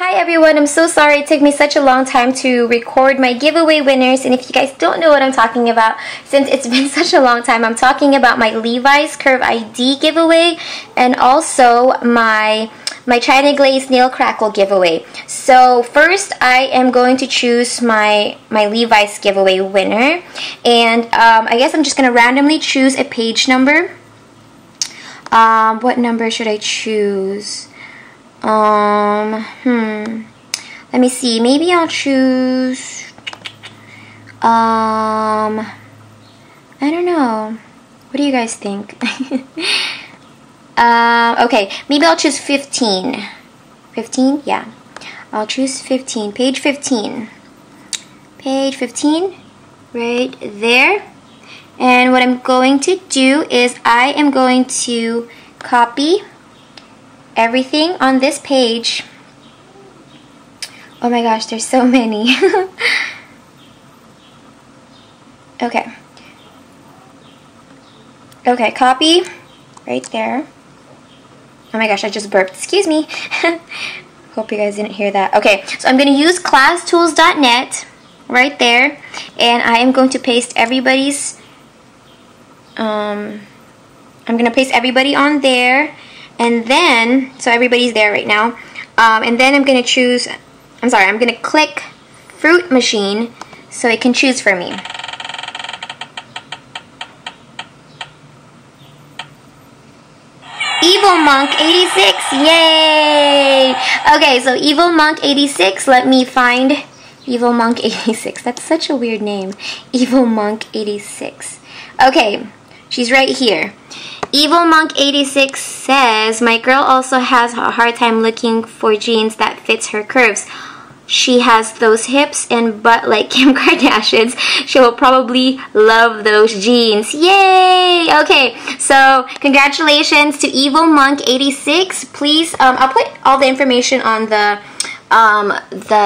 Hi everyone, I'm so sorry it took me such a long time to record my giveaway winners, and if you guys don't know what I'm talking about, since it's been such a long time, I'm talking about my Levi's Curve ID giveaway and also my China Glaze Nail Crackle giveaway. So first I am going to choose my Levi's giveaway winner, and I guess I'm just going to randomly choose a page number. What number should I choose? Let me see, maybe I'll choose, I don't know, what do you guys think? Okay, maybe I'll choose 15. 15? Yeah, I'll choose 15, page 15. Page 15, right there. And what I'm going to do is I am going to copy everything on this page. Oh my gosh, there's so many. Okay. Okay, copy right there. Oh my gosh, I just burped. Excuse me. Hope you guys didn't hear that. Okay, so I'm going to use classtools.net right there, and I am going to paste everybody's I'm going to paste everybody on there. And then, so everybody's there right now. And then I'm going to choose, I'm going to click Fruit Machine so it can choose for me. Evil Monk 86, yay! Okay, so Evil Monk 86, let me find Evil Monk 86. That's such a weird name. Evil Monk 86. Okay, she's right here. Evil Monk 86 says, my girl also has a hard time looking for jeans that fits her curves. She has those hips and butt like Kim Kardashian's. She will probably love those jeans. Yay! Okay, so congratulations to Evil Monk 86. Please, I'll put all the information on the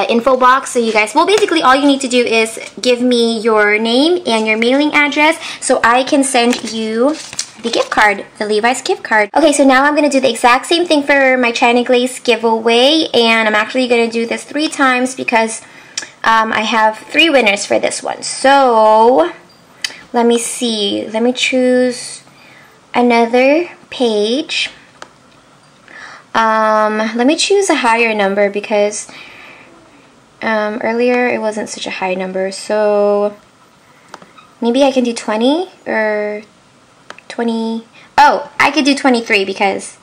info box, so you guys, well, basically all you need to do is give me your name and your mailing address so I can send you the gift card, the Levi's gift card. Okay, so now I'm going to do the exact same thing for my China Glaze giveaway, and I'm actually going to do this 3 times because I have 3 winners for this one. So let me see, let me choose another page. Let me choose a higher number because earlier it wasn't such a high number, so maybe I can do 20 or 20. Oh, I could do 23 because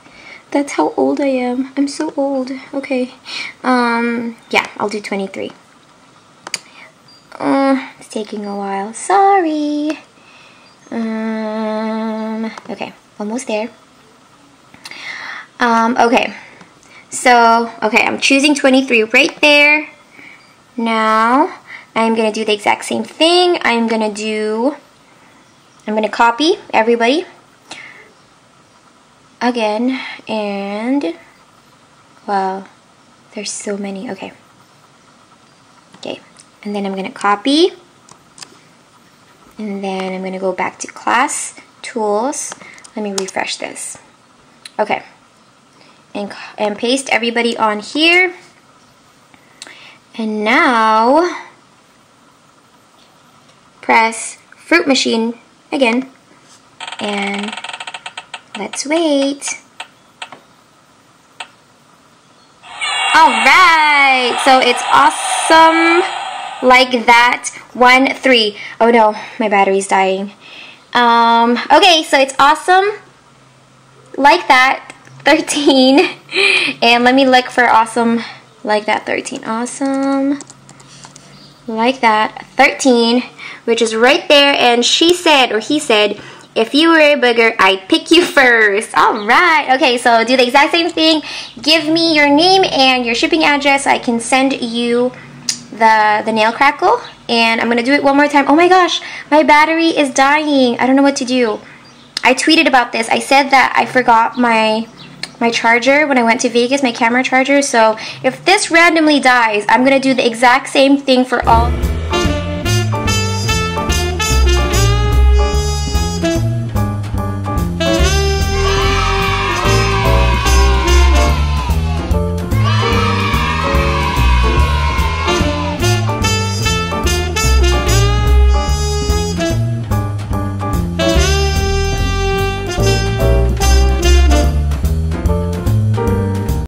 that's how old I am. I'm so old. Okay. Yeah, I'll do 23. It's taking a while. Sorry. Okay, almost there. Okay. So, okay, I'm choosing 23 right there. Now, I'm going to do the exact same thing. I'm going to copy everybody again, and wow, there's so many. Okay, and then I'm going to copy, and then I'm going to go back to class tools. Let me refresh this. Okay, and paste everybody on here, and now press Fruit Machine again, and let's wait. Alright, so it's awesome like that. 1, 3. Oh no, my battery's dying. Okay, so it's awesome like that. 13. And let me look for awesome like that. 13. Awesome like that. 13, which is right there, and she said, or he said, if you were a booger, I'd pick you first. Alright, okay, so do the exact same thing. Give me your name and your shipping address so I can send you the nail crackle. And I'm gonna do it one more time. Oh my gosh, my battery is dying. I don't know what to do. I tweeted about this. I said that I forgot my charger when I went to Vegas, my camera charger. So if this randomly dies, I'm gonna do the exact same thing for all.